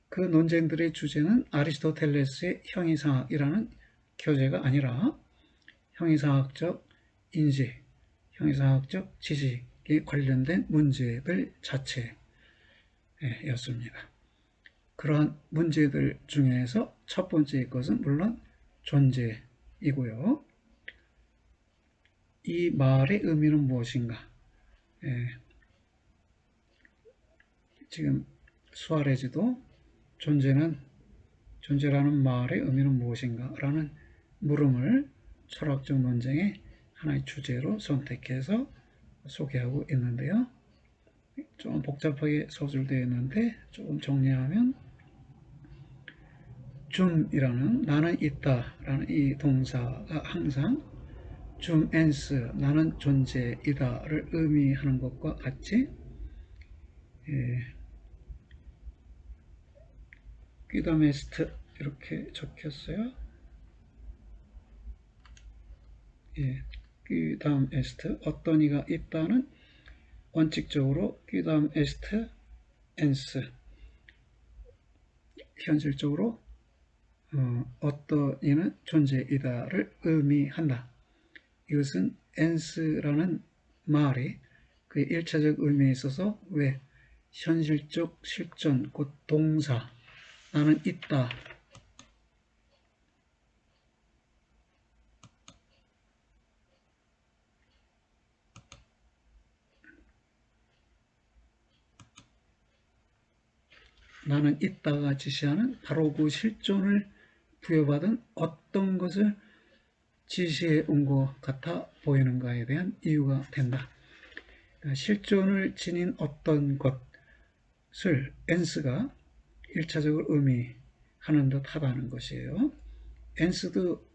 그 논쟁들의 주제는 아리스토텔레스의 형이상학이라는 교재가 아니라 형이상학적 인식, 형이상학적 지식에 관련된 문제들 자체 였습니다. 그러한 문제들 중에서 첫 번째 것은 물론 존재이고요. 이 말의 의미는 무엇인가? 지금 수아레즈도 존재라는 말의 의미는 무엇인가? 라는 물음을 철학적 논쟁의 하나의 주제로 선택해서 소개하고 있는데요. 좀 복잡하게 서술되어 있는데 조금 정리하면 줌이라는 나는 있다라는 이 동사가 항상 줌 엔스 나는 존재이다를 의미하는 것과 같이 귀다메스트 이렇게 적혔어요. 귀담에스트 어떤 이가 있다는 원칙적으로 귀담에스트 엔스 현실적으로 어떤 이는 존재이다를 의미한다. 이것은 엔스라는 말이 그 1차적 의미에 있어서 왜 현실적 실존 곧 동사 나는 있다 나는 있다가 지시하는 바로 그 실존을 부여받은 어떤 것을 지시해 온 것 같아 보이는가에 대한 이유가 된다. 그러니까 실존을 지닌 어떤 것을 엔스가 1차적으로 의미하는 듯 하다는 것이에요. 엔스도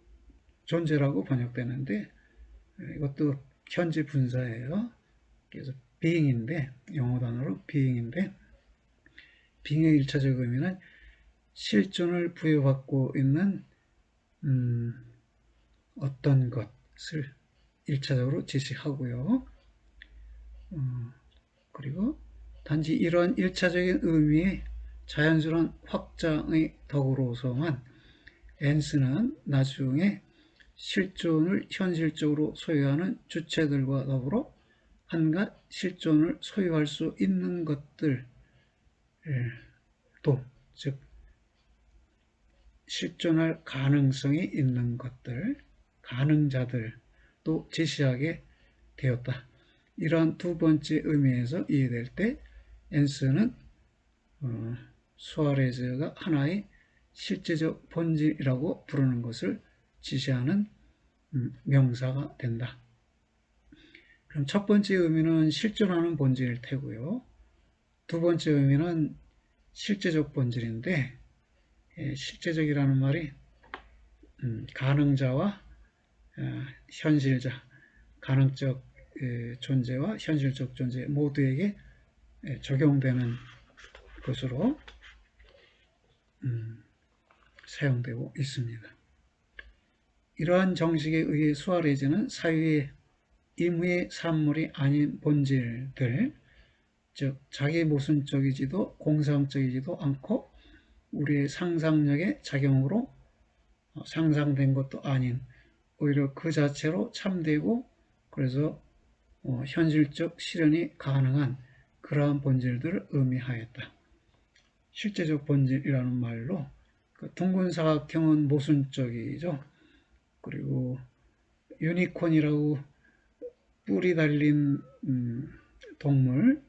존재라고 번역되는데 이것도 현지 분사예요. 그래서 being인데 영어 단어로 being인데 being의 1차적 의미는 실존을 부여받고 있는 어떤 것을 1차적으로 지시하고요. 그리고 단지 이런 1차적인 의미의 자연스러운 확장의 덕으로서만 엔스는 나중에 실존을 현실적으로 소유하는 주체들과 더불어 한갓 실존을 소유할 수 있는 것들도 즉 실존할 가능성이 있는 것들, 가능자들도 제시하게 되었다. 이러한 두 번째 의미에서 이해될 때 엔스는 수아레즈가 하나의 실제적 본질이라고 부르는 것을 지시하는 명사가 된다. 그럼 첫 번째 의미는 실존하는 본질일 테고요. 두 번째 의미는 실제적 본질인데 실제적이라는 말이 가능자와 현실자, 가능적 존재와 현실적 존재 모두에게 적용되는 것으로 사용되고 있습니다. 이러한 정식에 의해 수아레즈는 사유의 임의의 산물이 아닌 본질들, 즉 자기 모순적이지도 공상적이지도 않고 우리의 상상력의 작용으로 상상된 것도 아닌 오히려 그 자체로 참되고 그래서 현실적 실현이 가능한 그러한 본질들을 의미하였다. 실제적 본질이라는 말로 그 둥근 사각형은 모순적이죠. 그리고 유니콘이라고 뿔이 달린 동물,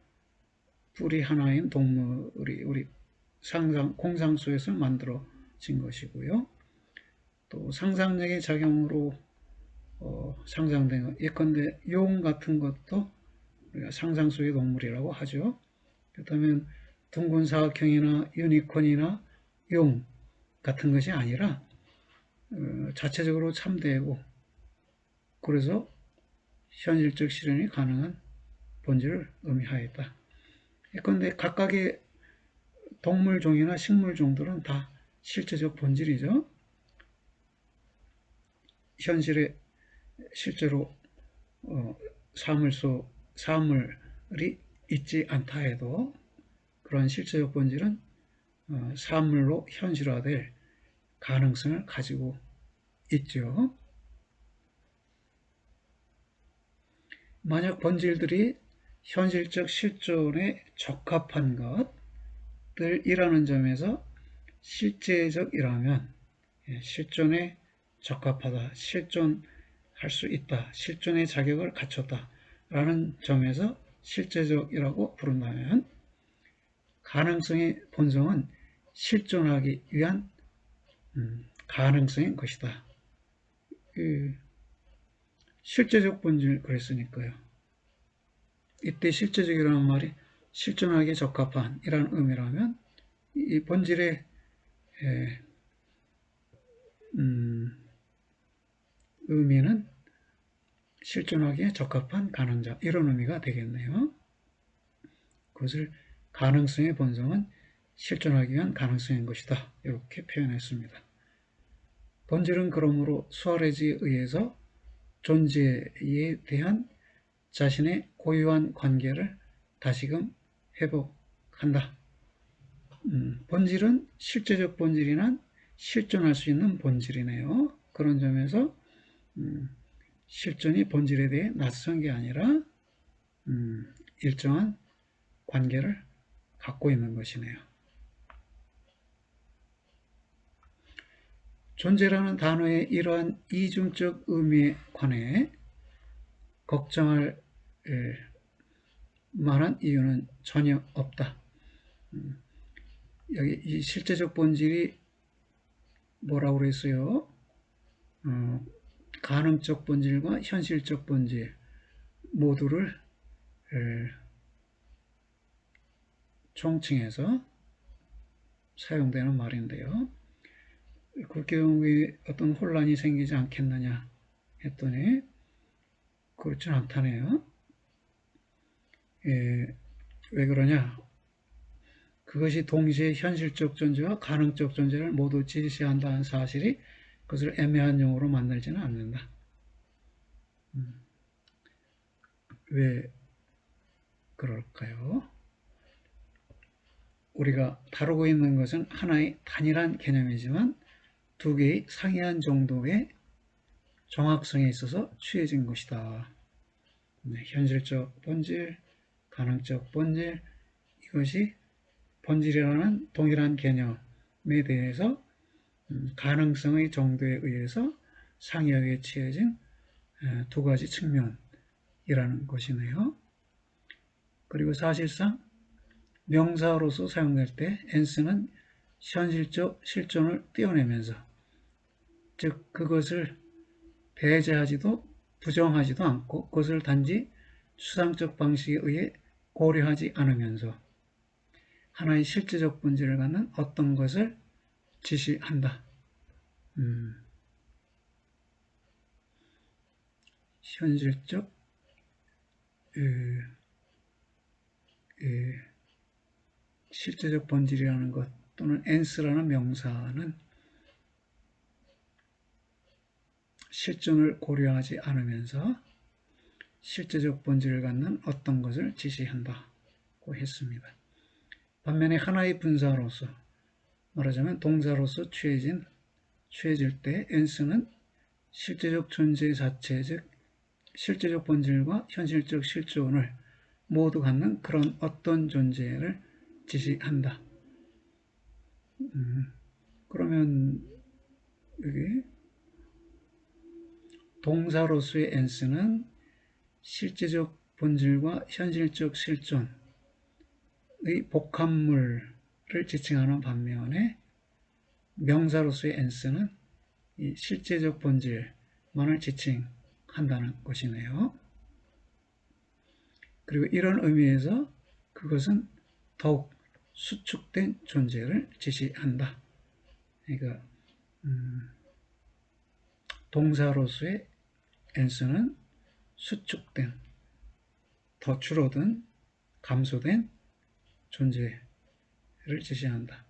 뿔이 하나인 동물이 우리 공상 속에서 만들어진 것이고요. 또 상상력의 작용으로 상상된 것, 예컨대 용 같은 것도 우리가 상상 속의 동물이라고 하죠. 그렇다면 둥근 사각형이나 유니콘이나 용 같은 것이 아니라 자체적으로 참되고 그래서 현실적 실현이 가능한 본질을 의미하였다. 예컨대 각각의 동물종이나 식물종들은 다 실제적 본질이죠. 현실에 실제로 사물이 있지 않다 해도 그러한 실제적 본질은 사물로 현실화될 가능성을 가지고 있죠. 만약 본질들이 현실적 실존에 적합한 것, 것들이라는 점에서 실제적이라면 실존에 적합하다, 실존할 수 있다, 실존의 자격을 갖췄다 라는 점에서 실제적이라고 부른다면, 가능성의 본성은 실존하기 위한 가능성인 것이다. 실제적 본질 그랬으니까요. 이때 실제적이라는 말이 실존하기에 적합한 이라는 의미라면, 이 본질의 의미는 실존하기에 적합한 가능자, 이런 의미가 되겠네요. 그것을 가능성의 본성은 실존하기 위한 가능성인 것이다, 이렇게 표현했습니다. 본질은 그러므로 수아레즈에 의해서 존재에 대한 자신의 고유한 관계를 다시금 회복한다. 본질은 실제적 본질이나 실존할 수 있는 본질이네요. 그런 점에서 실존이 본질에 대해 낯선 게 아니라 일정한 관계를 갖고 있는 것이네요. 존재라는 단어의 이러한 이중적 의미에 관해 걱정할 만한 이유는 전혀 없다. 여기 이 실제적 본질이 뭐라고 그랬어요? 가능적 본질과 현실적 본질 모두를 총칭해서 사용되는 말인데요. 그 경우에 어떤 혼란이 생기지 않겠느냐 했더니 그렇진 않다네요. 왜 그러냐? 그것이 동시에 현실적 존재와 가능적 존재를 모두 지시한다는 사실이 그것을 애매한 용어로 만들지는 않는다. 왜 그럴까요? 우리가 다루고 있는 것은 하나의 단일한 개념이지만 두 개의 상이한 정도의 정확성에 있어서 취해진 것이다. 현실적 본질, 가능적 본질, 이것이 본질이라는 동일한 개념에 대해서 가능성의 정도에 의해서 상이하게 취해진 두 가지 측면이라는 것이네요. 그리고 사실상 명사로서 사용될 때 엔스는 현실적 실존을 떼어내면서, 즉 그것을 배제하지도 부정하지도 않고 그것을 단지 추상적 방식에 의해 고려하지 않으면서 하나의 실제적 본질을 갖는 어떤 것을 지시한다. 현실적 실제적 본질이라는 것 또는 엔스라는 명사는 실존을 고려하지 않으면서 실제적 본질을 갖는 어떤 것을 지시한다고 했습니다. 반면에 하나의 분사로서, 말하자면 동사로서 취해질 때 엔스는 실제적 존재 자체, 즉 실제적 본질과 현실적 실존을 모두 갖는 그런 어떤 존재를 지시한다. 그러면 여기 동사로서의 엔스는 실제적 본질과 현실적 실존의 복합물을 지칭하는 반면에 명사로서의 엔스는 이 실제적 본질만을 지칭한다는 것이네요. 그리고 이런 의미에서 그것은 더욱 수축된 존재를 지시한다. 그러니까 동사로서의 엔스는 수축된, 더 줄어든, 감소된 존재를 지시한다.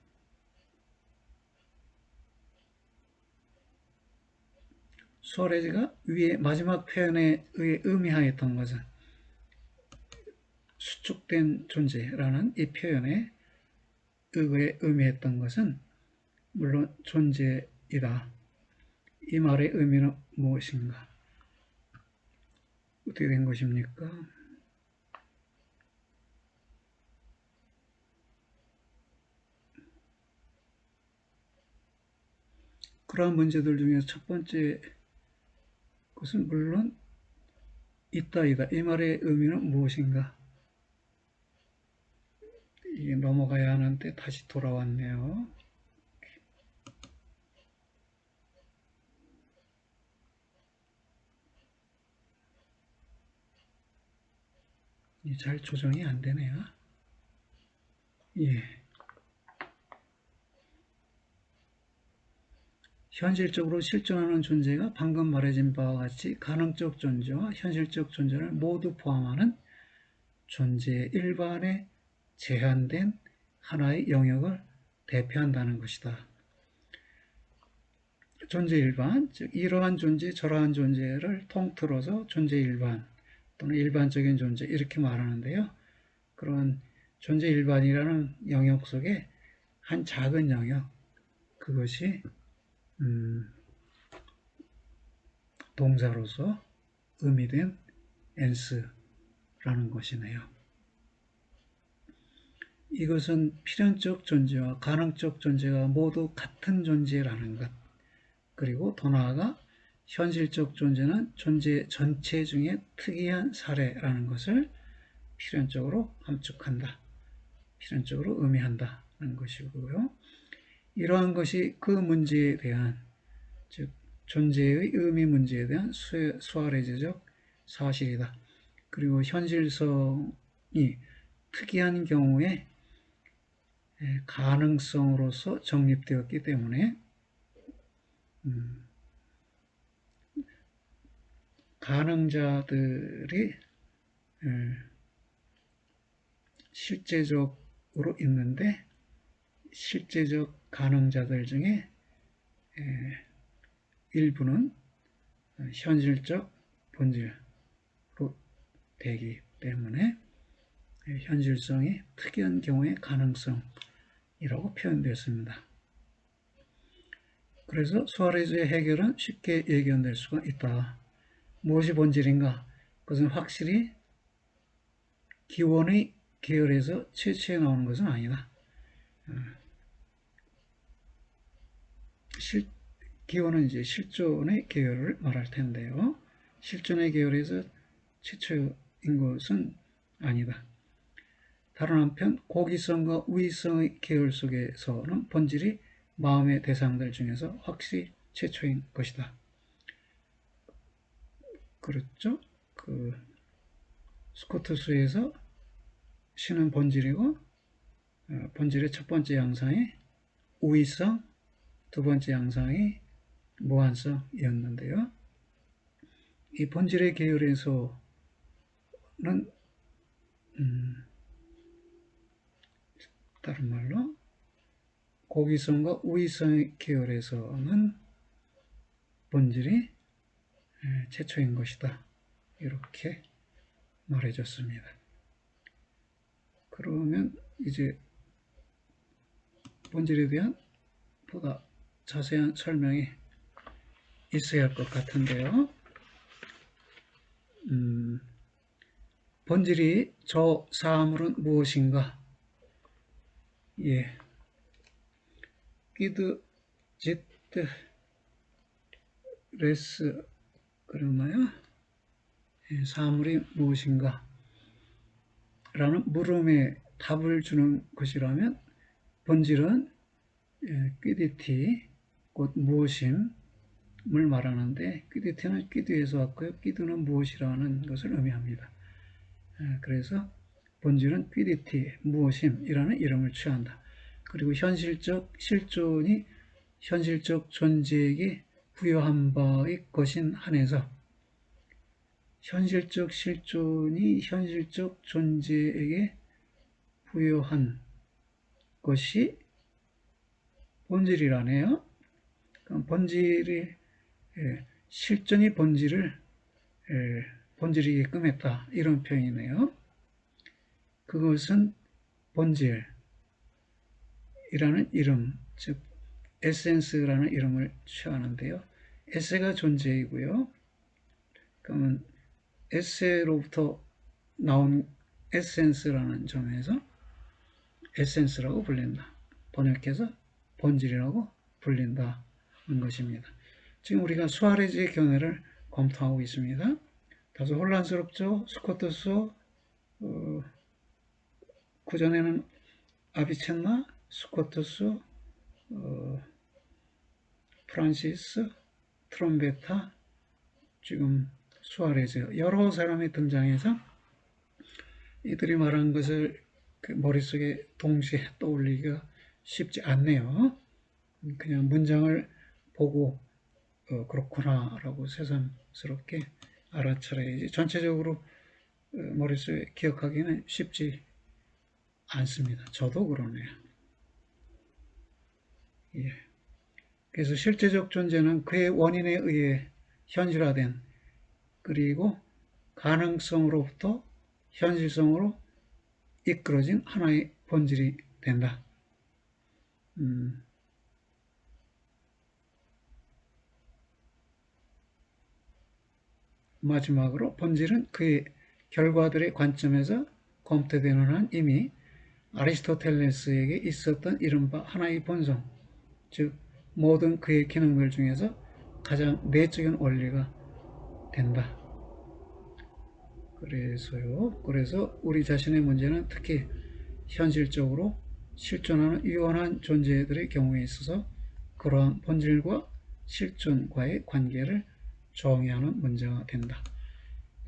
수아레즈가 위에 마지막 표현에 의해 의미하였던 것은, 수축된 존재라는 이 표현에 의해 의미했던 것은 물론 존재이다. 이 말의 의미는 무엇인가? 어떻게 된 것입니까? 그러한 문제들 중에서 첫 번째 것은 물론 있다이다. 이 말의 의미는 무엇인가? 이게 넘어가야 하는데 다시 돌아왔네요. 잘 조정이 안 되네요. 예. 현실적으로 실존하는 존재가 방금 말해진 바와 같이 가능적 존재와 현실적 존재를 모두 포함하는 존재의 일반에 제한된 하나의 영역을 대표한다는 것이다. 존재 일반, 즉 이러한 존재, 저러한 존재를 통틀어서 존재 일반 또는 일반적인 존재 이렇게 말하는데요. 그런 존재 일반이라는 영역 속에 한 작은 영역, 그것이 동사로서 의미된 엔스라는 것이네요. 이것은 필연적 존재와 가능적 존재가 모두 같은 존재라는 것, 그리고 더 나아가 현실적 존재는 존재 전체 중에 특이한 사례라는 것을 필연적으로 함축한다. 필연적으로 의미한다는 것이고요. 이러한 것이 그 문제에 대한, 즉 존재의 의미 문제에 대한 수아레즈적 사실이다. 그리고 현실성이 특이한 경우에 가능성으로서 정립되었기 때문에 가능자들이 실제적으로 있는데 실제적 가능자들 중에 일부는 현실적 본질로 되기 때문에 현실성이 특이한 경우의 가능성이라고 표현되었습니다. 그래서 수아레즈의 해결은 쉽게 예견될 수가 있다. 무엇이 본질인가? 그것은 확실히 기원의 계열에서 최초에 나오는 것은 아니다. 기원은 이제 실존의 계열을 말할 텐데요. 실존의 계열에서 최초인 것은 아니다. 다른 한편 고기성과 우위성의 계열 속에서는 본질이 마음의 대상들 중에서 확실히 최초인 것이다. 그렇죠? 스코트스에서 신은 본질이고 본질의 첫 번째 양상이 우위성, 두 번째 양상이 무한성이었는데요. 이 본질의 계열에서는 다른 말로 고기성과 우위성 계열에서는 본질이 최초인 것이다. 이렇게 말해줬습니다. 그러면 이제 본질에 대한 보다 자세한 설명이 있어야 할 것 같은데요. 본질이 저 사물은 무엇인가? 예. 끼드 짓드 레스 그러나요? 예, 사물이 무엇인가? 라는 물음에 답을 주는 것이라면 본질은 퀴디티, 곧 무엇임을 말하는데 퀴디티는 퀴드에서 왔고요. 퀴드는 무엇이라는 것을 의미합니다. 그래서 본질은 퀴디티, 무엇임이라는 이름을 취한다. 그리고 현실적 실존이 현실적 존재에게 부여한 바의 것인 한에서 현실적 실존이 현실적 존재에게 부여한 것이 본질이라네요. 그럼 본질이 실존이 본질이게끔 했다. 이런 표현이네요. 그것은 본질이라는 이름, 즉 에센스라는 이름을 취하는데요. 에세가 존재이고요. 그러면 에세로부터 나온 에센스라는 점에서 에센스라고 불린다. 번역해서 본질이라고 불린다. 것입니다. 지금 우리가 수아레즈의 견해를 검토하고 있습니다. 다소 혼란스럽죠? 스코트스, 그전에는 아비첸나, 스코트스, 프란시스, 트롬베타, 지금 수아레즈, 여러 사람이 등장해서 이들이 말한 것을 그 머릿속에 동시에 떠올리기가 쉽지 않네요. 그냥 문장을 보고 그렇구나라고 새삼스럽게 알아차려야지 전체적으로 머릿속에 기억하기는 쉽지 않습니다. 저도 그러네요. 예. 그래서 실제적 존재는 그의 원인에 의해 현실화된 그리고 가능성으로부터 현실성으로 이끌어진 하나의 본질이 된다. 마지막으로 본질은 그의 결과들의 관점에서 검토되는 한 이미 아리스토텔레스에게 있었던 이른바 하나의 본성, 즉 모든 그의 기능들 중에서 가장 내적인 원리가 된다. 그래서 우리 자신의 문제는 특히 현실적으로 실존하는 유한한 존재들의 경우에 있어서 그러한 본질과 실존과의 관계를 정의하는 문제가 된다.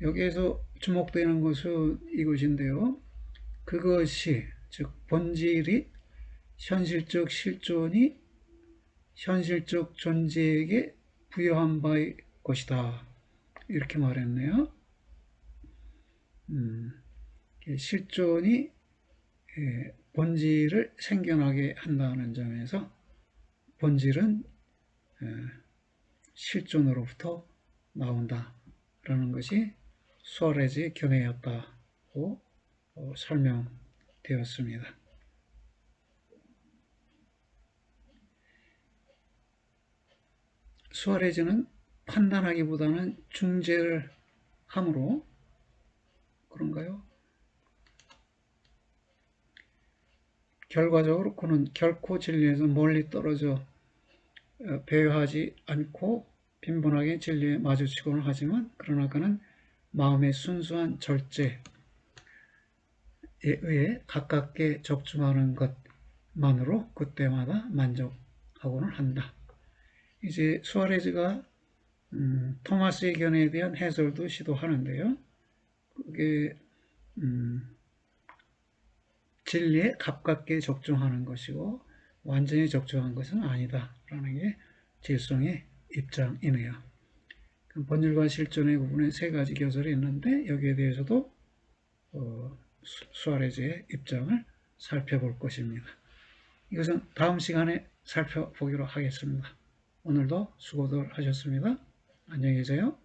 여기에서 주목되는 것은 이것인데요. 그것이 즉 본질이 현실적 실존이 현실적 존재에게 부여한 바의 것이다. 이렇게 말했네요. 실존이 본질을 생겨나게 한다는 점에서 본질은 실존으로부터 나온다라는 것이 수아레즈의 견해였다고 설명되었습니다. 수아레즈는 판단하기보다는 중재를 함으로 그런가요? 결과적으로 그는 결코 진리에서 멀리 떨어져 배회하지 않고 빈번하게 진리에 마주치고는 하지만 그러나 그는 마음의 순수한 절제에 의해 가깝게 접촉하는 것만으로 그때마다 만족하고는 한다. 이제 수아레즈가 토마스의 견해에 대한 해설도 시도하는데요. 그게 진리에 가깝게 적중하는 것이고 완전히 적중한 것은 아니다라는 게 질성의 입장이네요. 본질과 실존의 부분에 세 가지 교설이 있는데 여기에 대해서도 수아레즈의 입장을 살펴볼 것입니다. 이것은 다음 시간에 살펴보기로 하겠습니다. 오늘도 수고들 하셨습니다. 안녕히 계세요.